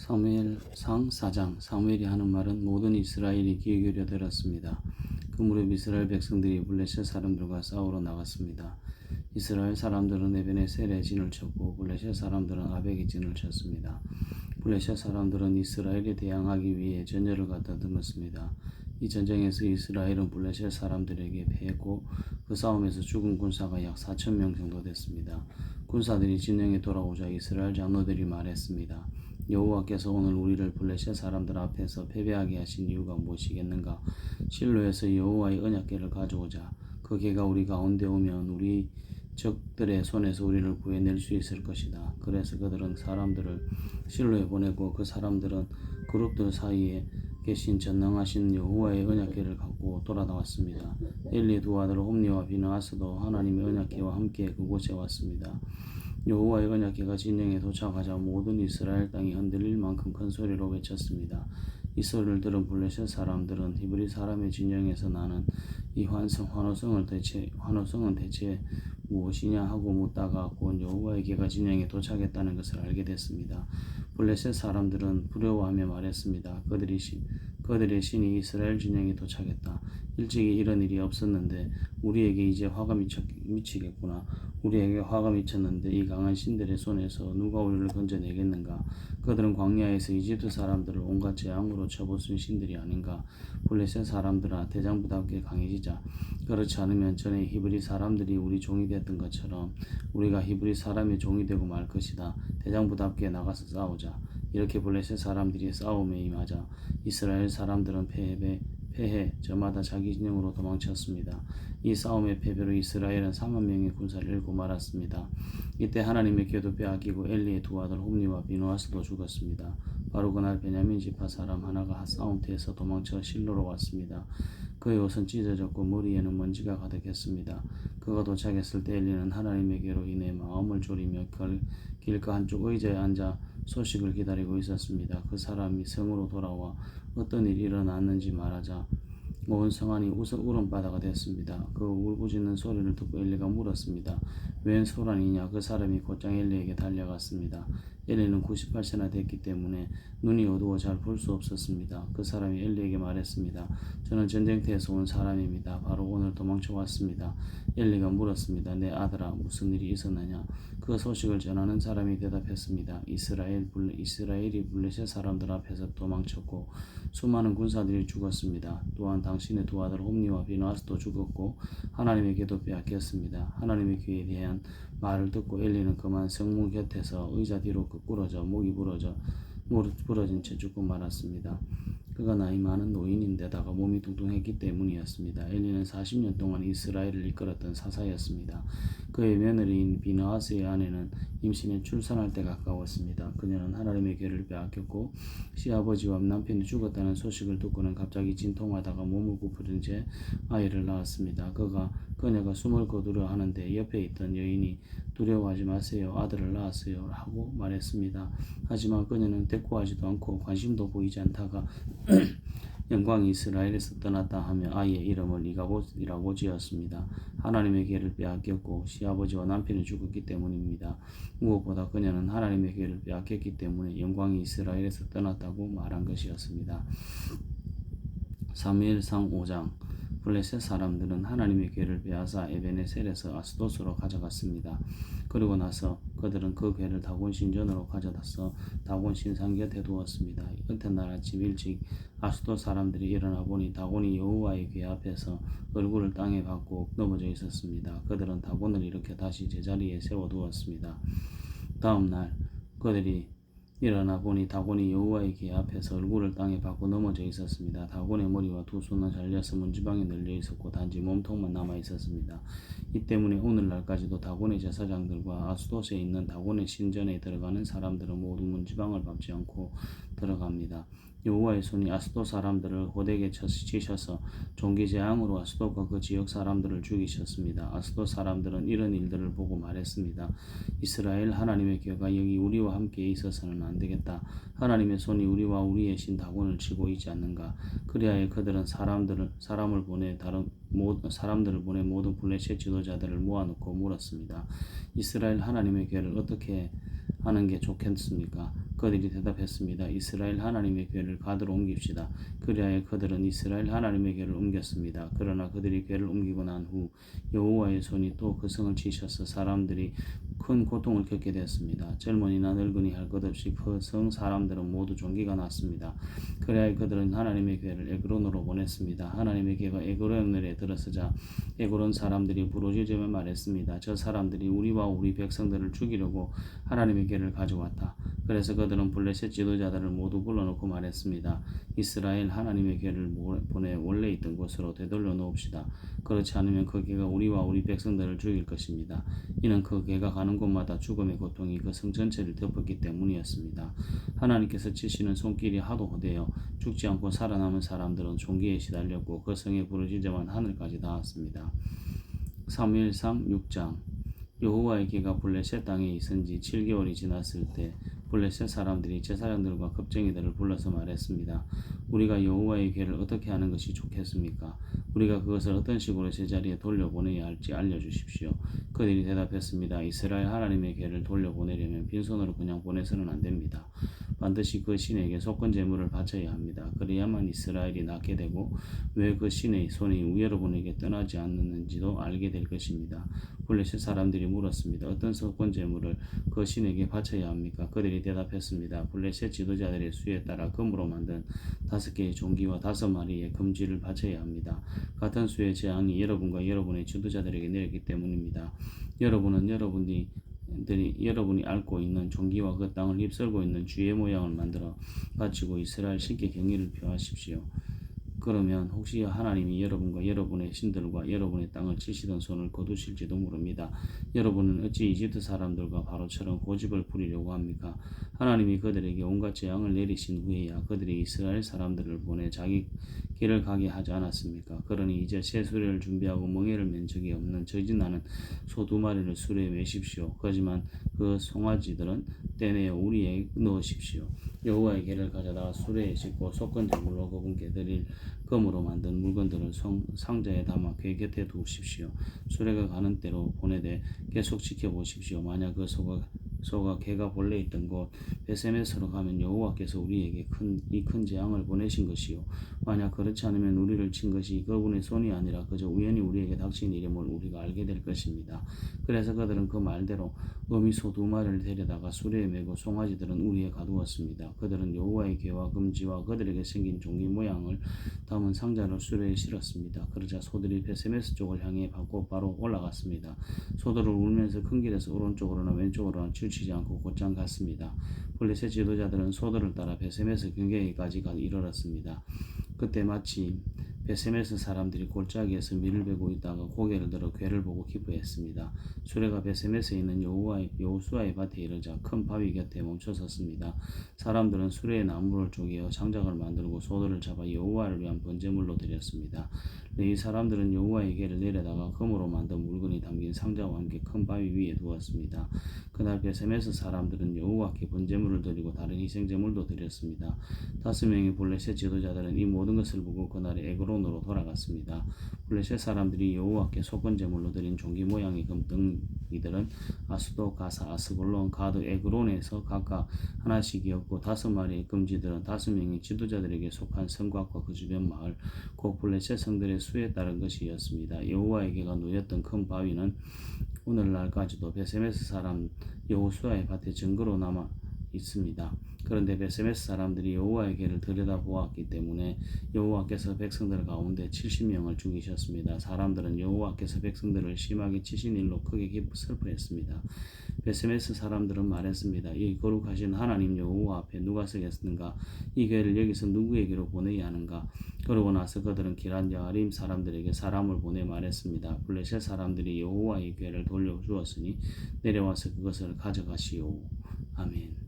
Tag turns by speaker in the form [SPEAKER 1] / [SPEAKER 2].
[SPEAKER 1] 사무엘상 4장. 사무엘이 하는 말은 모든 이스라엘이 귀 기울여 들었습니다. 그 무렵 이스라엘 백성들이 블레셋 사람들과 싸우러 나갔습니다. 이스라엘 사람들은 에베네셀에 진을 쳤고 블레셋 사람들은 아벡에 진을 쳤습니다. 블레셋 사람들은 이스라엘에 대항하기 위해 전열을 갖다 들었습니다. 이 전쟁에서 이스라엘은 블레셋 사람들에게 패했고 그 싸움에서 죽은 군사가 약 4,000명 정도 됐습니다. 군사들이 진영에 돌아오자 이스라엘 장로들이 말했습니다. 여호와께서 오늘 우리를 블레셋 사람들 앞에서 패배하게 하신 이유가 무엇이겠는가? 실로에서 여호와의 언약궤를 가져오자. 그 궤가 우리 가운데 오면 우리 적들의 손에서 우리를 구해낼 수 있을 것이다. 그래서 그들은 사람들을 실로에 보내고 그 사람들은 그룹들 사이에 계신 전능하신 여호와의 언약궤를 갖고 돌아나왔습니다. 엘리의 두 아들 홈니와 비느하스도 하나님의 언약궤와 함께 그곳에 왔습니다. 여호와의 언약궤가 진영에 도착하자 모든 이스라엘 땅이 흔들릴 만큼 큰 소리로 외쳤습니다. 이 소리를 들은 블레셋 사람들은 히브리 사람의 진영에서 나는 이 환호성은 대체 무엇이냐 하고 묻다가 곧 여호와의 궤가 진영에 도착했다는 것을 알게 됐습니다. 블레셋 사람들은 두려워하며 말했습니다. 그들의 신이 이스라엘 진영에 도착했다. 일찍이 이런 일이 없었는데 우리에게 이제 화가 미치겠구나. 우리에게 화가 미쳤는데 이 강한 신들의 손에서 누가 우리를 건져내겠는가? 그들은 광야에서 이집트 사람들을 온갖 재앙으로 쳐부순 신들이 아닌가? 블레셋 사람들아, 대장부답게 강해지자. 그렇지 않으면 전에 히브리 사람들이 우리 종이 됐던 것처럼 우리가 히브리 사람의 종이 되고 말 것이다. 대장부답게 나가서 싸우자. 이렇게 블레셋 사람들이 싸움에 임하자 이스라엘 사람들은 패해 저마다 자기 진영으로 도망쳤습니다. 이 싸움의 패배로 이스라엘은 4만 명의 군사를 잃고 말았습니다. 이때 하나님의 궤도 빼앗기고 엘리의 두 아들 홈니와 비느하스도 죽었습니다. 바로 그날 베냐민 지파 사람 하나가 싸움터에서 도망쳐 실로로 왔습니다. 그의 옷은 찢어졌고 머리에는 먼지가 가득했습니다. 그가 도착했을 때 엘리는 하나님의 궤로 인해 마음을 졸이며 길가 한쪽 의자에 앉아 소식을 기다리고 있었습니다. 그 사람이 성으로 돌아와 어떤 일이 일어났는지 말하자 온 성안이 울음바다가 됐습니다. 그 울부짖는 소리를 듣고 엘리가 물었습니다. 웬 소란이냐? 그 사람이 곧장 엘리에게 달려갔습니다. 엘리는 98세나 됐기 때문에 눈이 어두워 잘 볼 수 없었습니다. 그 사람이 엘리에게 말했습니다. 저는 전쟁터에서 온 사람입니다. 바로 오늘 도망쳐 왔습니다. 엘리가 물었습니다. 내 아들아, 무슨 일이 있었느냐? 그 소식을 전하는 사람이 대답했습니다. 이스라엘이 블레셋 사람들 앞에서 도망쳤고 수많은 군사들이 죽었습니다. 또한 당신의 두 아들 홈니와 비느하스도 죽었고 하나님의 궤도 빼앗겼습니다. 하나님의 궤에 대한 말을 듣고 엘리는 그만 성문 곁에서 의자 뒤로 끄꾸러져 목이 부러진 채 죽고 말았습니다. 그가 나이 많은 노인인데다가 몸이 뚱뚱했기 때문이었습니다. 엘리는 40년 동안 이스라엘을 이끌었던 사사였습니다. 그의 며느리인 비느하스의 아내는 임신해 출산할 때 가까웠습니다. 그녀는 하나님의 궤를 빼앗겼고 시아버지와 남편이 죽었다는 소식을 듣고는 갑자기 진통하다가 몸을 구부린 채 아이를 낳았습니다. 그녀가 숨을 거두려 하는데 옆에 있던 여인이 두려워하지 마세요. 아들을 낳았어요. 하고 말했습니다. 하지만 그녀는 대꾸하지도 않고 관심도 보이지 않다가 영광이 이스라엘에서 떠났다 하며 아이의 이름을 이가봇이라고 지었습니다. 하나님의 궤를 빼앗겼고 시아버지와 남편이 죽었기 때문입니다. 무엇보다 그녀는 하나님의 궤를 빼앗겼기 때문에 영광이 이스라엘에서 떠났다고 말한 것이었습니다. 사무엘상 5장. 블레셋 사람들은 하나님의 궤를 빼앗아 에베네셀에서 아스돗으로 가져갔습니다. 그리고 나서 그들은 그 궤를 다곤 신전으로 가져다서 다곤 신상 곁에 두었습니다. 이튿날 아침 일찍 아스돗 사람들이 일어나 보니 다곤이 여호와의 궤 앞에서 얼굴을 땅에 박고 넘어져 있었습니다. 그들은 다곤을 일으켜 다시 제자리에 세워두었습니다. 다음 날 그들이 일어나 보니 다곤이 여호와의 궤 앞에서 얼굴을 땅에 박고 넘어져 있었습니다. 다곤의 머리와 두 손은 잘려서 문지방에 널려 있었고 단지 몸통만 남아 있었습니다. 이 때문에 오늘날까지도 다곤의 제사장들과 아스돗에 있는 다곤의 신전에 들어가는 사람들은 모두 문지방을 밟지 않고 들어갑니다. 여호와의 손이 아스돗 사람들을 호되게 치셔서 종기재앙으로 아스돗과 그 지역 사람들을 죽이셨습니다. 아스돗 사람들은 이런 일들을 보고 말했습니다. 이스라엘 하나님의 궤가 여기 우리와 함께 있어서는 안 되겠다. 하나님의 손이 우리와 우리의 신 다곤을 치고 있지 않는가. 그리하여 그들은 사람을 보내 모든 블레셋 지도자들을 모아놓고 물었습니다. 이스라엘 하나님의 궤를 어떻게 하는 게 좋겠습니까? 그들이 대답했습니다. 이스라엘 하나님의 궤를 가드로 옮깁시다. 그리하여 그들은 이스라엘 하나님의 궤를 옮겼습니다. 그러나 그들이 궤를 옮기고 난 후 여호와의 손이 또 그 성을 치셔서 사람들이 큰 고통을 겪게 되었습니다. 젊은이나 늙은이 할 것 없이 그 성 사람들은 모두 종기가 났습니다. 그리하여 그들은 하나님의 궤를 에그론으로 보냈습니다. 하나님의 궤가 에그론에 들어서자 에그론 사람들이 부르짖으며 말했습니다. 저 사람들이 우리와 우리 백성들을 죽이려고 하나님의 궤를 가져왔다. 그래서 그들은 블레셋 지도자들을 모두 불러놓고 말했습니다. 이스라엘 하나님의 궤를 보내 원래 있던 곳으로 되돌려 놓읍시다. 그렇지 않으면 그 궤가 우리와 우리 백성들을 죽일 것입니다. 이는 그 궤가 가는 곳마다 죽음의 고통이 그 성 전체를 덮었기 때문이었습니다. 하나님께서 치시는 손길이 하도 호되어 죽지 않고 살아남은 사람들은 종기에 시달렸고 그 성에 부르짖어만 하늘까지 닿았습니다. 사무엘상 6장. 여호와의 궤가 블레셋 땅에 있은 지 7개월이 지났을 때 블레셋 사람들이 제사장들과 겁쟁이들을 불러서 말했습니다. 우리가 여호와의 궤를 어떻게 하는 것이 좋겠습니까? 우리가 그것을 어떤 식으로 제자리에 돌려보내야 할지 알려주십시오. 그들이 대답했습니다. 이스라엘 하나님의 궤를 돌려보내려면 빈손으로 그냥 보내서는 안 됩니다. 반드시 그 신에게 속건 제물을 바쳐야 합니다. 그래야만 이스라엘이 낫게 되고 왜 그 신의 손이 여러분에게 떠나지 않는지도 알게 될 것입니다. 블레셋 사람들이 물었습니다. 어떤 속건 제물을 그 신에게 바쳐야 합니까? 그들이 대답했습니다. 블레셋 지도자들의 수에 따라 금으로 만든 5개의 종기와 5마리의 금쥐를 바쳐야 합니다. 같은 수의 재앙이 여러분과 여러분의 지도자들에게 내렸기 때문입니다. 여러분은 여러분이 앓고 있는 종기와 그 땅을 휩쓸고 있는 쥐의 모양을 만들어 바치고 이스라엘 신께 경의를 표하십시오. 그러면 혹시 하나님이 여러분과 여러분의 신들과 여러분의 땅을 치시던 손을 거두실지도 모릅니다. 여러분은 어찌 이집트 사람들과 바로처럼 고집을 부리려고 합니까? 하나님이 그들에게 온갖 재앙을 내리신 후에야 그들이 이스라엘 사람들을 보내 자기 길을 가게 하지 않았습니까? 그러니 이제 새 수레를 준비하고 멍에를 맨 적이 없는 저지나는 소 2마리를 수레에 매십시오. 하지만 그 송아지들은 떼내어 우리에 넣으십시오. 여호와의 궤를 가져다가 수레에 싣고 속건 제물로 그분께 드릴 금으로 만든 물건들을 상자에 담아 궤 곁에 두십시오. 수레가 가는 대로 보내되 계속 지켜보십시오. 만약 그 소가 궤가 본래 있던 곳 베세메스로 가면 여호와께서 우리에게 큰 재앙을 보내신 것이요. 만약 그렇지 않으면 우리를 친 것이 그분의 손이 아니라 그저 우연히 우리에게 닥친 일임을 우리가 알게 될 것입니다. 그래서 그들은 그 말대로 어미소 2마리를 데려다가 수레에 메고 송아지들은 우리에 가두었습니다. 그들은 여호와의 궤와 금지와 그들에게 생긴 종기 모양을 담은 상자를 수레에 실었습니다. 그러자 소들이 베세메스 쪽을 향해 바로 올라갔습니다. 소들을 울면서 큰 길에서 오른쪽으로나 왼쪽으로나 치우치지 않고 곧장 갔습니다. 블레셋 지도자들은 소들을 따라 베세메스 경계까지 이르렀습니다. 그때 마침 베세메스 사람들이 골짜기에서 밀을 베고 있다가 고개를 들어 궤를 보고 기뻐했습니다. 수레가 베세메스에 있는 여호수아의 밭에 이르자 큰 바위 곁에 멈춰섰습니다. 사람들은 수레의 나무를 쪼개어 장작을 만들고 소들을 잡아 여호와를 위한 번제물로 드렸습니다. 이 사람들은 여호와의 궤를 내려다가 금으로 만든 물건이 담긴 상자와 함께 큰 바위 위에 두었습니다. 그날 베세메스 사람들은 여호와께 번제물을 드리고 다른 희생제물도 드렸습니다. 5명의 블레셋 지도자들은 이 모든 것을 보고 그날에 에그론으로 돌아갔습니다. 블레셋 사람들이 여호와께 속건제물로 드린 종기 모양의 금덩이들은 아수도, 가사, 아스골론, 가드, 에그론에서 각각 하나씩이었고 5마리의 금지들은 5명의 지도자들에게 속한 성곽과 그 주변 마을, 곧 블레셋 성들의 수에 따른 것이었습니다. 여호와의 궤가 놓였던 큰 바위는 오늘날까지도 베세메스 사람 여호수아의 밭에 증거로 남아 있습니다. 그런데 베세메스 사람들이 여호와의 궤를 들여다보았기 때문에 여호와께서 백성들 가운데 70명을 죽이셨습니다. 사람들은 여호와께서 백성들을 심하게 치신 일로 크게 슬퍼했습니다. 베세메스 사람들은 말했습니다. 이 거룩하신 하나님 여호와 앞에 누가 서겠는가? 이 궤를 여기서 누구에게로 보내야 하는가? 그러고 나서 그들은 기란 여아림 사람들에게 사람을 보내 말했습니다. 블레셋 사람들이 여호와의 궤를 돌려주었으니 내려와서 그것을 가져가시오. 아멘.